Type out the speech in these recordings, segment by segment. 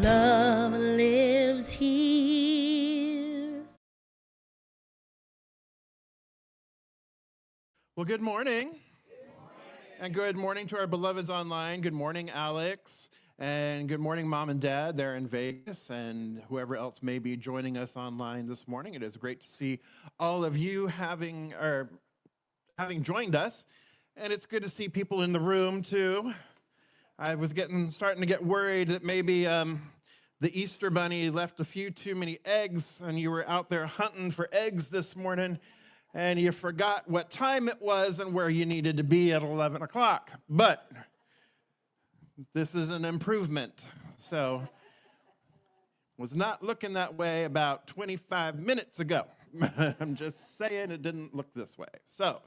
Love lives here. Well, good morning. And good morning to our beloveds online. Good morning, Alex. And good morning, Mom and Dad. They're in Vegas, and whoever else may be joining us online this morning. It is great to see all of you having joined us. And it's good to see people in the room, too. I was starting to get worried that maybe the Easter Bunny left a few too many eggs, and you were out there hunting for eggs this morning, and you forgot what time it was and where you needed to be at 11 o'clock. But this is an improvement. So was not looking that way about 25 minutes ago. I'm just saying it didn't look this way. So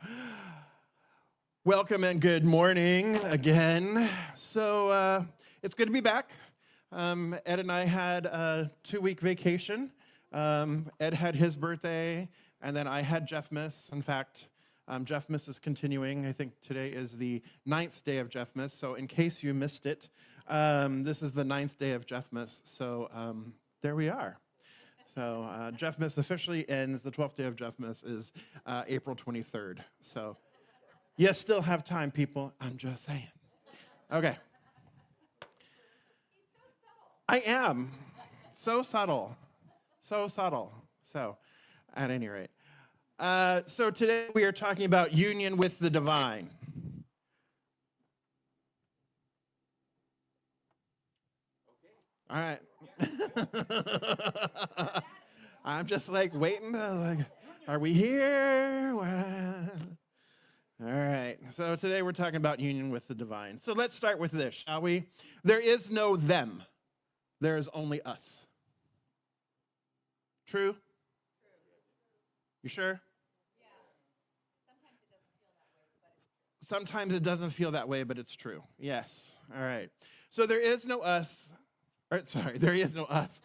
welcome and good morning again. So it's good to be back. Ed and I had a 2-week vacation. Ed had his birthday, and then I had Jeffmas. In fact, Jeffmas is continuing. I think today is the 9th day of Jeffmas. So in case you missed it, this is the 9th day of Jeffmas. So there we are. So Jeffmas officially ends. The 12th day of Jeffmas is April 23rd. So you still have time, people. I'm just saying. Okay. I am. So subtle. So subtle. So, at any rate. So today we are talking about union with the divine. All right. I'm just like waiting. Are we here? All right. So today we're talking about union with the divine. So let's start with this, shall we? There is no them. There is only us. True? You sure? Sometimes it doesn't feel that way, but it's true. Yes. All right. So there is no us. There is no us.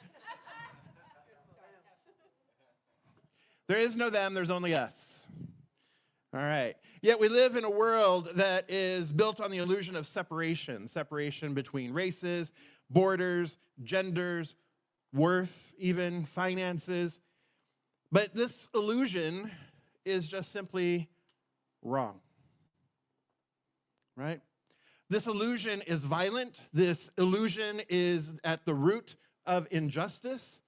There is no them, there's only us. All right. Yet we live in a world that is built on the illusion of separation between races, borders, genders, worth, even finances. But this illusion is just simply wrong. Right? This illusion is violent. This illusion is at the root of injustice,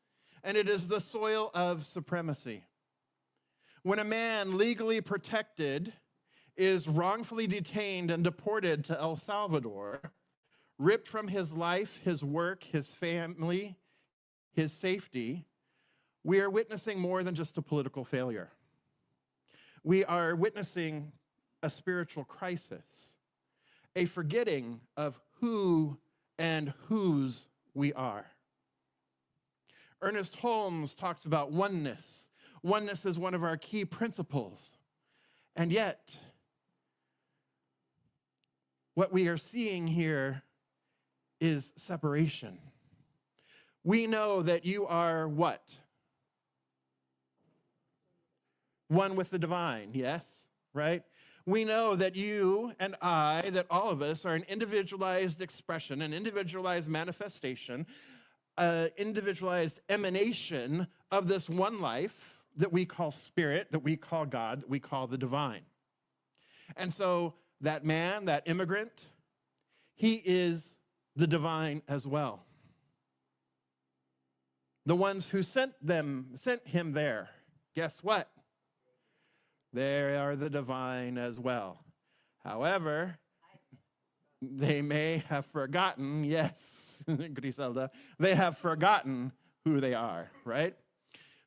and it is the soil of supremacy. When a man legally protected is wrongfully detained and deported to El Salvador, ripped from his life, his work, his family, his safety, we are witnessing more than just a political failure. We are witnessing a spiritual crisis, a forgetting of who and whose we are. Ernest Holmes talks about oneness. Oneness is one of our key principles. And yet, what we are seeing here is separation. We know that you are what? One with the divine, yes, right? We know that you and I, that all of us are an individualized expression, an individualized manifestation, an individualized emanation of this one life that we call spirit, that we call God, that we call the divine. And so that man, that immigrant, he is the divine as well. The ones who sent him there, guess what? They are the divine as well. However, they may have forgotten, yes, Griselda, they have forgotten who they are, right?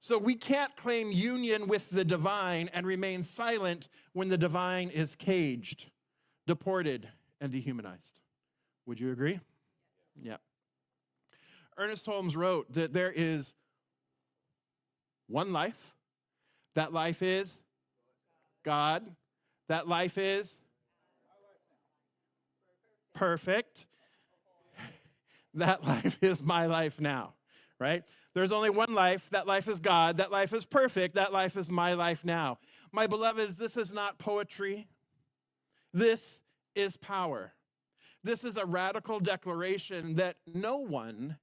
So we can't claim union with the divine and remain silent when the divine is caged, deported, and dehumanized. Would you agree? Yeah. Ernest Holmes wrote that there is one life. That life is God. That life is perfect. That life is my life now, right? There's only one life. That life is God. That life is perfect. That life is my life now. My beloveds, this is not poetry. This is power. This is a radical declaration that no one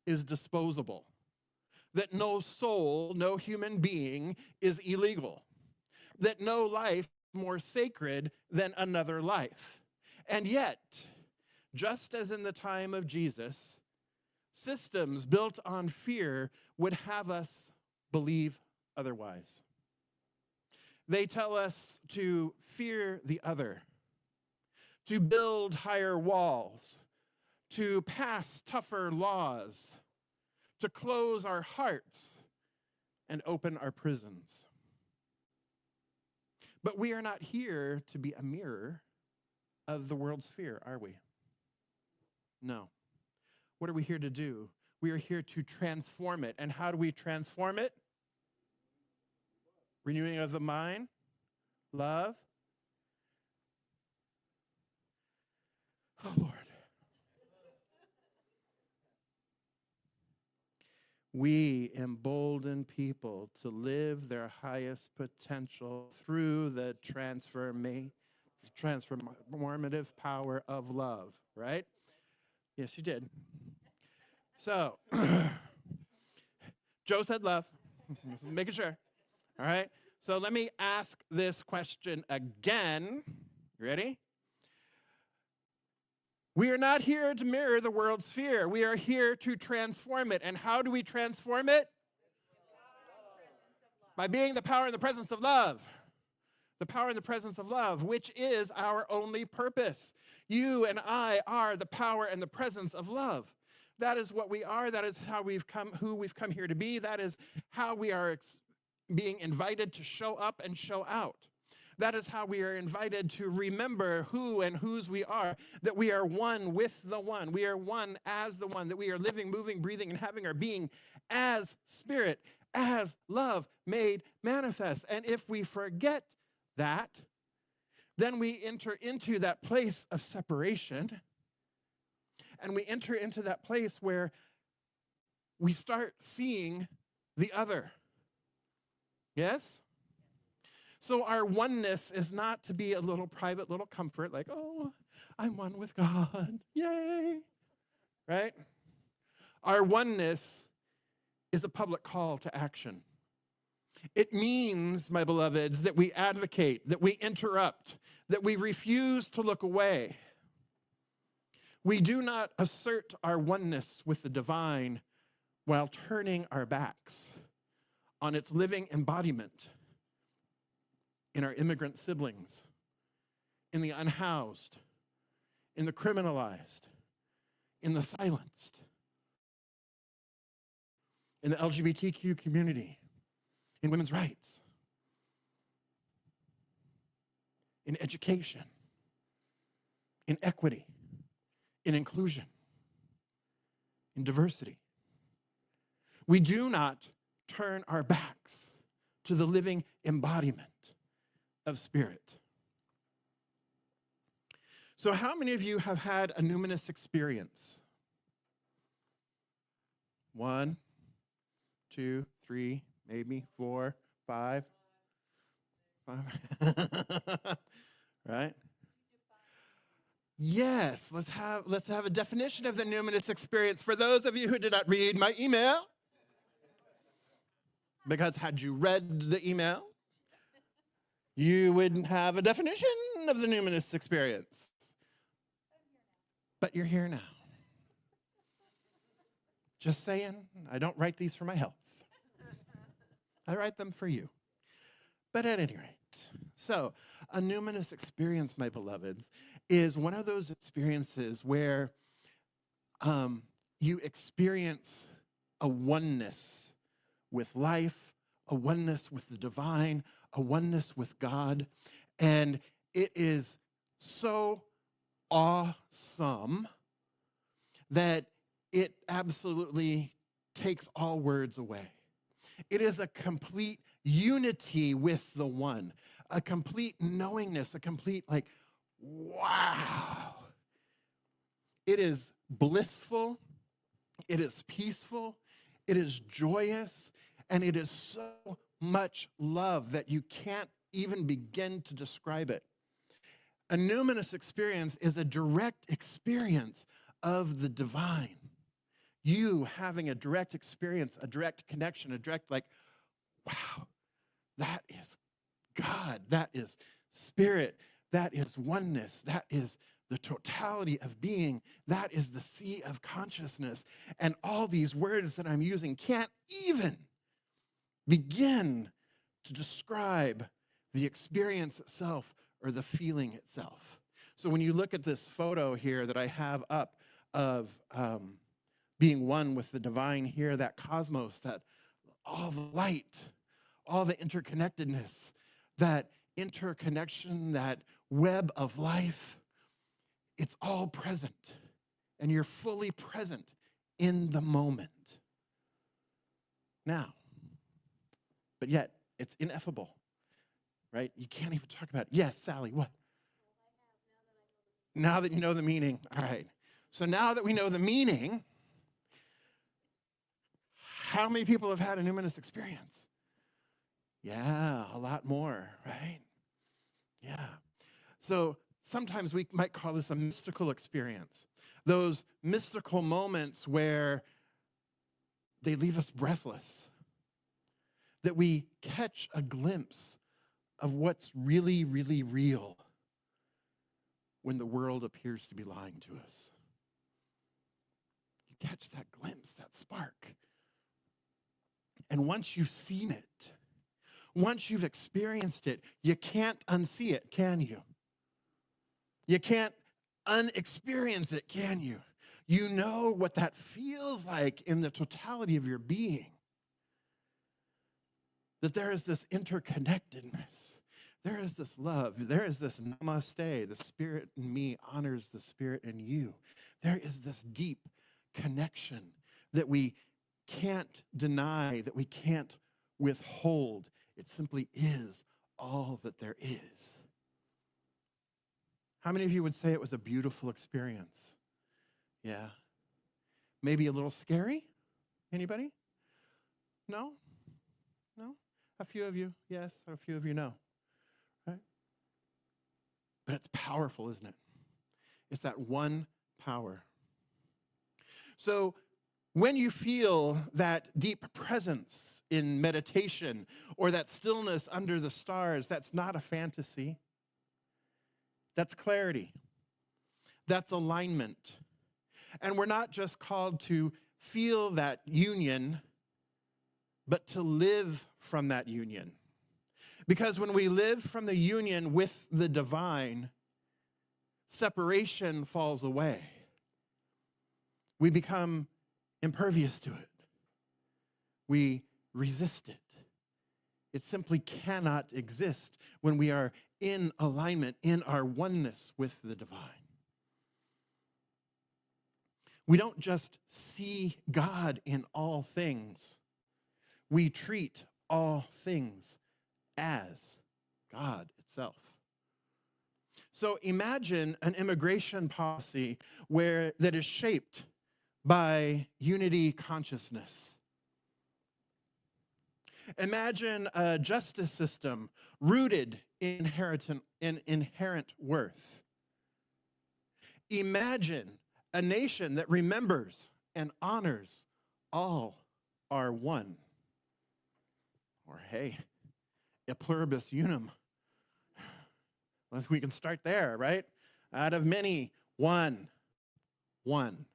is disposable, that no soul, no human being is illegal, that no life is more sacred than another life. And yet, just as in the time of Jesus, systems built on fear would have us believe otherwise. They tell us to fear the other, to build higher walls, to pass tougher laws, to close our hearts and open our prisons. But we are not here to be a mirror of the world's fear, are we? No. What are we here to do? We are here to transform it. And how do we transform it? Renewing of the mind, love. Oh, Lord. We embolden people to live their highest potential through the transformative power of love, right? Yes, you did. So, Joe said love. Just making sure. All right? So let me ask this question again. You ready? We are not here to mirror the world's fear. We are here to transform it. And how do we transform it? By being the power and the presence of love. The power and the presence of love, which is our only purpose. You and I are the power and the presence of love. That is what we are. That is how we've come, who we've come here to be. That is how we are being invited to show up and show out. That is how we are invited to remember who and whose we are, that we are one with the one. We are one as the one, that we are living, moving, breathing, and having our being as spirit, as love made manifest. And if we forget that, then we enter into that place of separation, and we enter into that place where we start seeing the other. Yes? So our oneness is not to be a little private little comfort, like, oh, I'm one with God, yay, right? Our oneness is a public call to action. It means, my beloveds, that we advocate, that we interrupt, that we refuse to look away. We do not assert our oneness with the divine while turning our backs on its living embodiment in our immigrant siblings, in the unhoused, in the criminalized, in the silenced, in the LGBTQ community, in women's rights, in education, in equity, in inclusion, in diversity. We do not turn our backs to the living embodiment of spirit. So how many of you have had a numinous experience? 1, 2, 3, maybe 4, 5. Right? Yes, let's have a definition of the numinous experience for those of you who did not read my email. Because had you read the email, you wouldn't have a definition of the numinous experience. But you're here now. Just saying, I don't write these for my health. I write them for you. But at any rate, so a numinous experience, my beloveds, is one of those experiences where you experience a oneness with life, a oneness with the divine, a oneness with God, and it is so awesome that it absolutely takes all words away. It is a complete unity with the one, a complete knowingness, a complete like, wow. It is blissful, it is peaceful, it is joyous, and it is so much love that you can't even begin to describe it. A numinous experience is a direct experience of the divine You having a direct experience, a direct connection, a direct, like, wow, that is God, that is spirit, that is oneness, that is the totality of being, that is the sea of consciousness. And all these words that I'm using can't even begin to describe the experience itself or the feeling itself. So when you look at this photo here that I have up of being one with the divine here, that cosmos, that all the light, all the interconnectedness, that interconnection, that web of life, it's all present. And you're fully present in the moment. Now, but yet it's ineffable, right? You can't even talk about it. Yes, Sally, what? Now that you know the meaning, all right. So now that we know the meaning, how many people have had a numinous experience? Yeah, a lot more, right? Yeah. So sometimes we might call this a mystical experience. Those mystical moments where they leave us breathless, that we catch a glimpse of what's really, really real when the world appears to be lying to us. You catch that glimpse, that spark. And once you've seen it, once you've experienced it, you can't unsee it, can you? You can't unexperience it, can you? You know what that feels like in the totality of your being. That there is this interconnectedness. There is this love. There is this namaste. The spirit in me honors the spirit in you. There is this deep connection that we can't deny, that we can't withhold. It simply is all that there is. How many of you would say it was a beautiful experience? Yeah. Maybe a little scary? Anybody? No? No? A few of you, yes. A few of you, no. Right? But it's powerful, isn't it? It's that one power. So when you feel that deep presence in meditation or that stillness under the stars, that's not a fantasy. That's clarity. That's alignment. And we're not just called to feel that union, but to live from that union. Because when we live from the union with the divine, separation falls away. We become impervious to it. We resist it. It simply cannot exist when we are in alignment, in our oneness with the divine. We don't just see God in all things. We treat all things as God itself. So imagine an immigration policy that is shaped by unity consciousness. Imagine a justice system rooted in inherent worth. Imagine a nation that remembers and honors all are one. Or hey, a pluribus unum. We can start there, right? Out of many, one. One.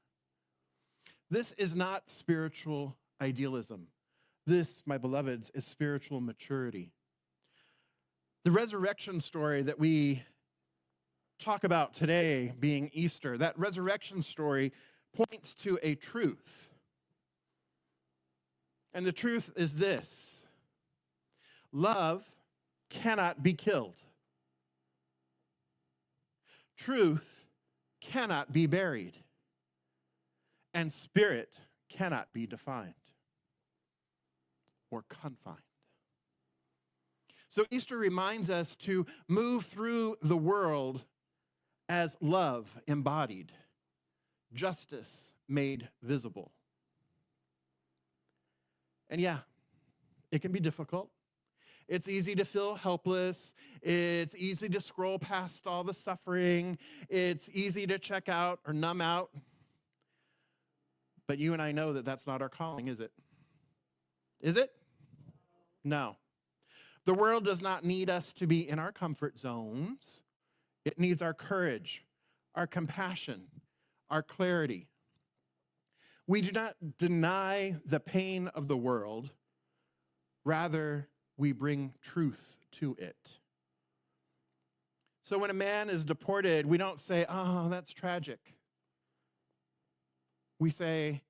This is not spiritual idealism. This, my beloveds, is spiritual maturity. The resurrection story that we talk about today being Easter, that resurrection story points to a truth. And the truth is this: love cannot be killed. Truth cannot be buried. And spirit cannot be defined or confined. So Easter reminds us to move through the world as love embodied, justice made visible. And yeah, it can be difficult. It's easy to feel helpless. It's easy to scroll past all the suffering. It's easy to check out or numb out. But you and I know that that's not our calling, is it? Is it? No. The world does not need us to be in our comfort zones. It needs our courage, our compassion, our clarity. We do not deny the pain of the world. Rather, we bring truth to it. So when a man is deported, we don't say, oh, that's tragic. We say,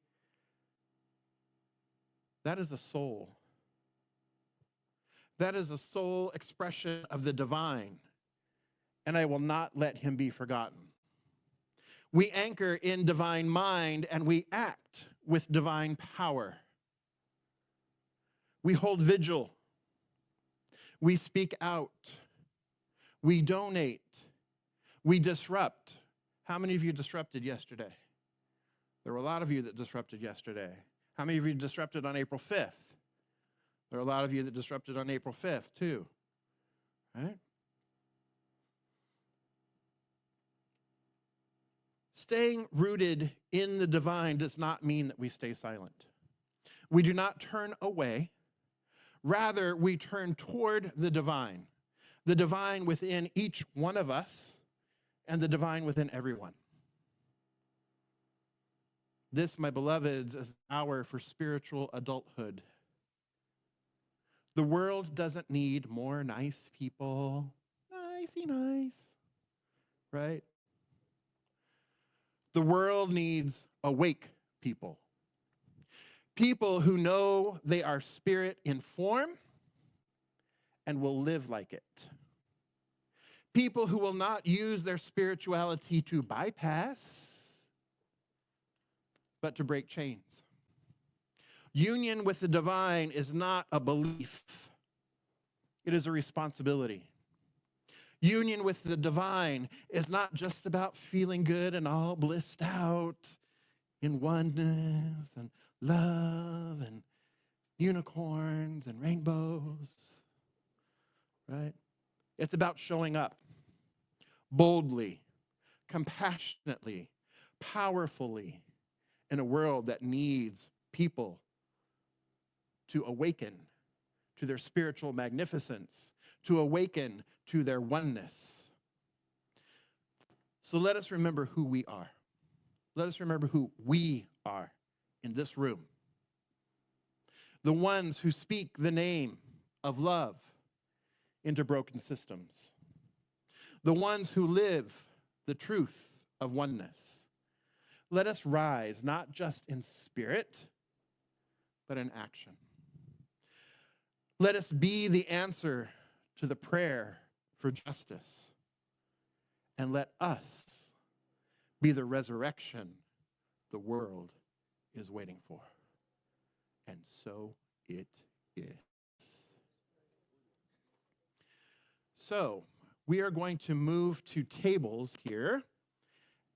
that is a soul. That is a soul expression of the divine, and I will not let him be forgotten. We anchor in divine mind, and we act with divine power. We hold vigil. We speak out. We donate. We disrupt. How many of you disrupted yesterday? There were a lot of you that disrupted yesterday. How many of you disrupted on April 5th? There are a lot of you that disrupted on April 5th, too, right? Staying rooted in the divine does not mean that we stay silent. We do not turn away. Rather, we turn toward the divine within each one of us, and the divine within everyone. This, my beloveds, is the hour for spiritual adulthood. The world doesn't need more nice people. Nicey nice, right? The world needs awake people. People who know they are spirit in form and will live like it. People who will not use their spirituality to bypass, but to break chains. Union with the divine is not a belief. It is a responsibility. Union with the divine is not just about feeling good and all blissed out in oneness and love and unicorns and rainbows, right? It's about showing up boldly, compassionately, powerfully in a world that needs people to awaken to their spiritual magnificence, to awaken to their oneness. So let us remember who we are. Let us remember who we are in this room. The ones who speak the name of love into broken systems. The ones who live the truth of oneness. Let us rise, not just in spirit, but in action. Let us be the answer to the prayer for justice. And let us be the resurrection the world is waiting for. And so it is. So we are going to move to tables here.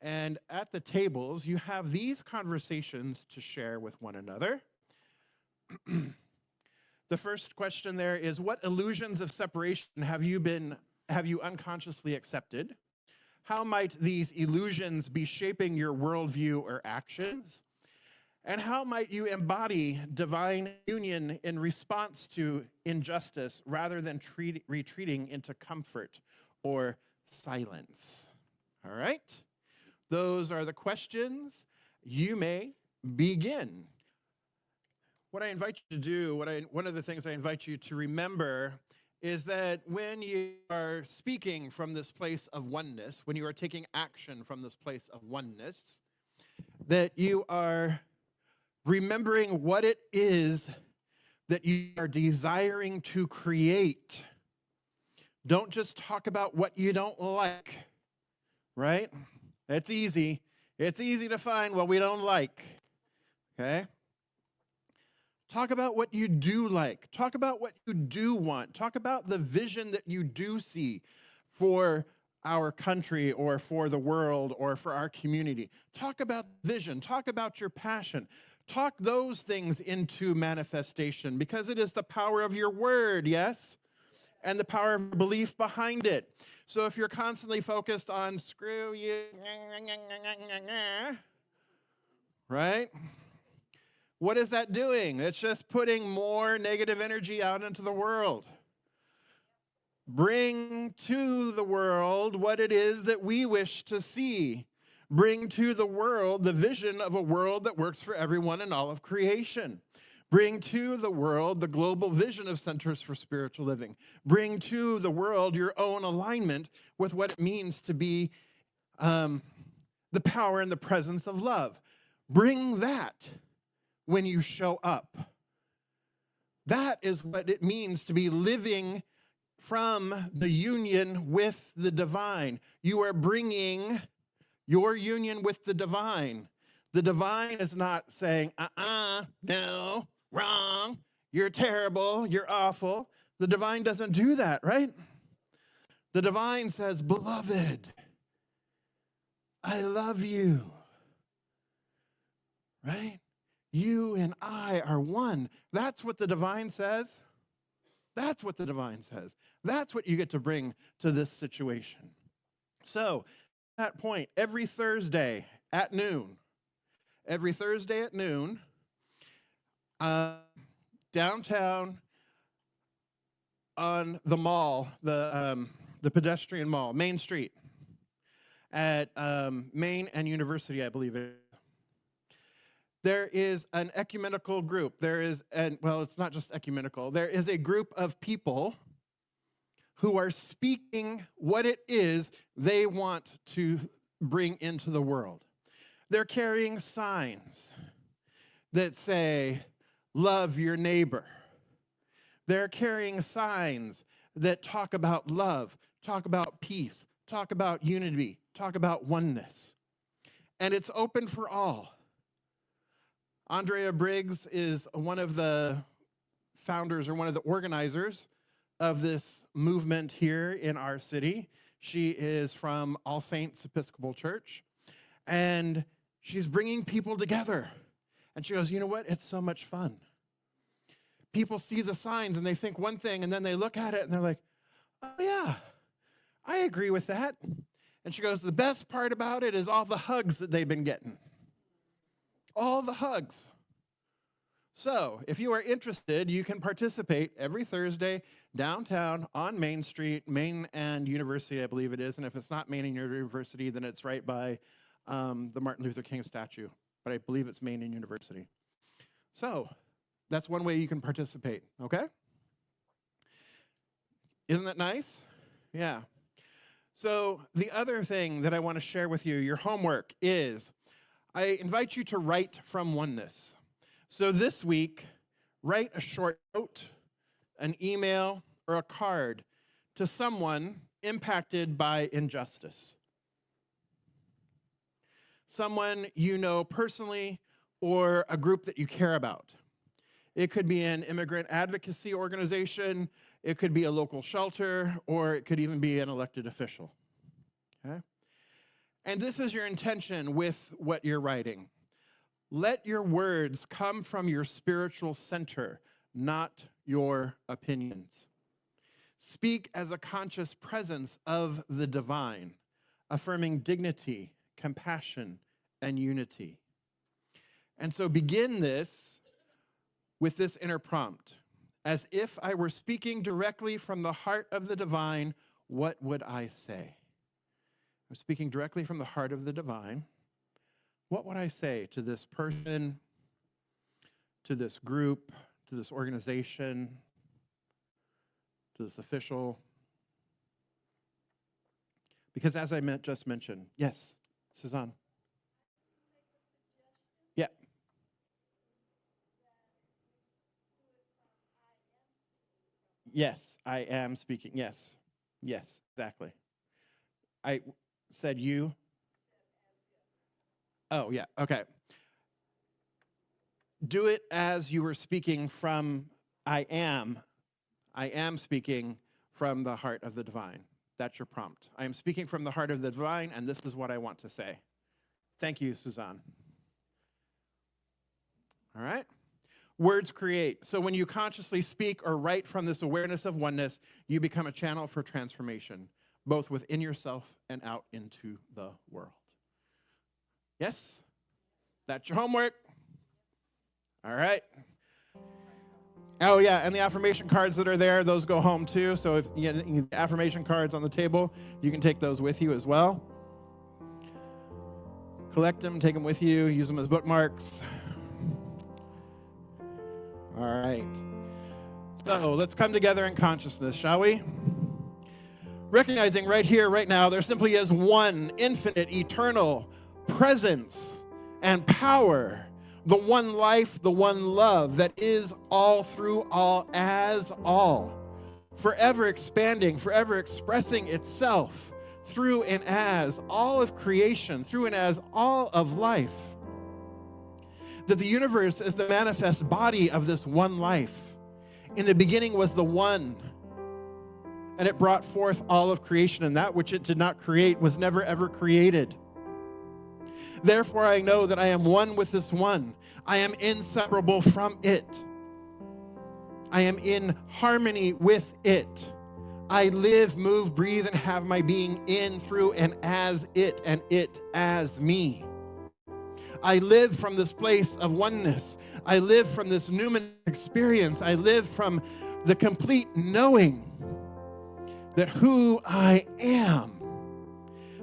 And at the tables, you have these conversations to share with one another. The first question there is, what illusions of separation have you unconsciously accepted? How might these illusions be shaping your worldview or actions? And how might you embody divine union in response to injustice rather than retreating into comfort or silence? All right? Those are the questions. You may begin. What I invite you to do, one of the things I invite you to remember is that when you are speaking from this place of oneness, when you are taking action from this place of oneness, that you are remembering what it is that you are desiring to create. Don't just talk about what you don't like, right? It's easy. It's easy to find what we don't like, okay? Talk about what you do like. Talk about what you do want. Talk about the vision that you do see for our country or for the world or for our community. Talk about vision. Talk about your passion. Talk those things into manifestation because it is the power of your word, yes? And the power of belief behind it. So if you're constantly focused on screw you, right? What is that doing? It's just putting more negative energy out into the world. Bring to the world what it is that we wish to see. Bring to the world the vision of a world that works for everyone in all of creation. Bring to the world the global vision of Centers for Spiritual Living. Bring to the world your own alignment with what it means to be the power and the presence of love. Bring that when you show up. That is what it means to be living from the union with the divine. You are bringing your union with the divine. The divine is not saying, no, wrong, you're terrible, you're awful. The divine doesn't do that, right? The divine says, beloved, I love you, right? You and I are one. That's what the divine says. That's what the divine says. That's what you get to bring to this situation. So, at that point, every Thursday at noon, downtown on the mall, the pedestrian mall, Main Street, at Main and University, I believe it is. There is an ecumenical group. It's not just ecumenical. There is a group of people who are speaking what it is they want to bring into the world. They're carrying signs that say, love your neighbor. They're carrying signs that talk about love, talk about peace, talk about unity, talk about oneness. And it's open for all. Andrea Briggs is one of the founders or one of the organizers of this movement here in our city. She is from All Saints Episcopal Church, and she's bringing people together. And she goes, you know what? It's so much fun. People see the signs and they think one thing, and then they look at it and they're like, oh yeah, I agree with that. And she goes, the best part about it is all the hugs that they've been getting. All the hugs. So, if you are interested, you can participate every Thursday downtown on Main Street, Main and University, I believe it is. And if it's not Main and University, then it's right by the Martin Luther King statue. But I believe it's Main and University. So, that's one way you can participate, okay? Isn't that nice? Yeah. So, the other thing that I want to share with you, your homework, is I invite you to write from oneness. So this week, write a short note, an email, or a card to someone impacted by injustice. Someone you know personally or a group that you care about. It could be an immigrant advocacy organization, it could be a local shelter, or it could even be an elected official. Okay? And this is your intention with what you're writing. Let your words come from your spiritual center, not your opinions. Speak as a conscious presence of the divine, affirming dignity, compassion, and unity. And so begin this with this inner prompt. As if I were speaking directly from the heart of the divine, what would I say? I'm speaking directly from the heart of the divine. What would I say to this person, to this group, to this organization, to this official? Because as I just mentioned, yes, Suzanne. Yeah. Yes, I am speaking. Yes, exactly. I said you. Oh, yeah, okay. Do it as you were speaking from I am speaking from the heart of the divine. That's your prompt. I am speaking from the heart of the divine, and this is what I want to say. Thank you, Suzanne. All right? Words create. So when you consciously speak or write from this awareness of oneness, you become a channel for transformation, both within yourself and out into the world. Yes? That's your homework. All right. Oh, yeah, and the affirmation cards that are there, those go home too. So if you get affirmation cards on the table, you can take those with you as well. Collect them, take them with you, use them as bookmarks. All right. So let's come together in consciousness, shall we? Recognizing right here, right now, there simply is one infinite, eternal presence and power, the one life, the one love that is all through all as all, forever expanding, forever expressing itself through and as all of creation, through and as all of life. That the universe is the manifest body of this one life. In the beginning was the one, and it brought forth all of creation, and that which it did not create was never ever created. Therefore, I know that I am one with this one. I am inseparable from it. I am in harmony with it. I live, move, breathe, and have my being in, through, and as it as me. I live from this place of oneness. I live from this numinous experience. I live from the complete knowing that who I am,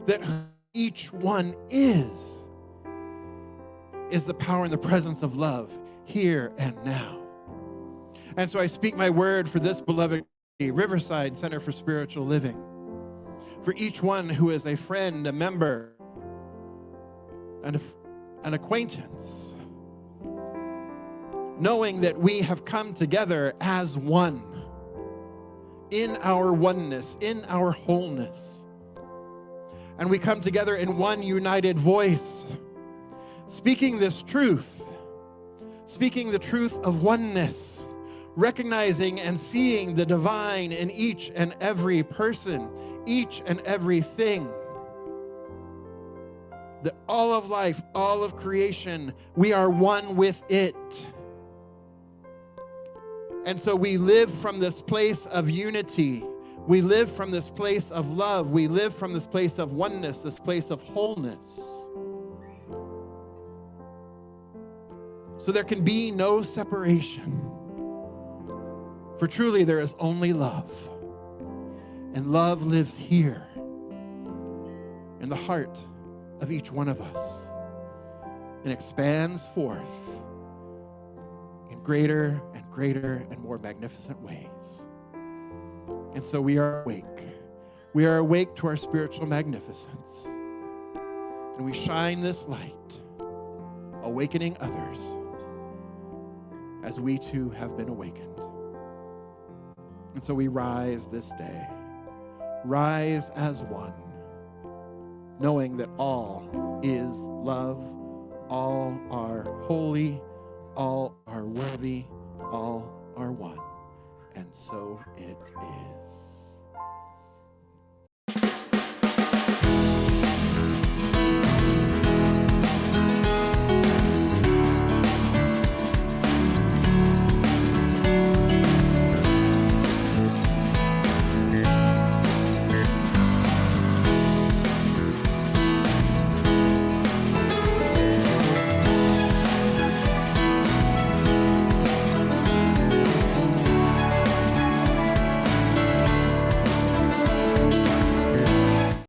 that who each one is the power and the presence of love here and now. And so I speak my word for this beloved Riverside Center for Spiritual Living, for each one who is a friend, a member, and an acquaintance, knowing that we have come together as one, in our oneness, in our wholeness. And we come together in one united voice, speaking this truth, speaking the truth of oneness, recognizing and seeing the divine in each and every person, each and everything. That all of life, all of creation, we are one with it. And so we live from this place of unity. We live from this place of love. We live from this place of oneness, this place of wholeness. So there can be no separation. For truly there is only love. And love lives here in the heart of each one of us and expands forth in greater and greater and more magnificent ways. And so we are awake. We are awake to our spiritual magnificence. And we shine this light, awakening others as we too have been awakened. And so we rise this day, rise as one, knowing that all is love, all are holy, all are worthy, all are one. And so it is.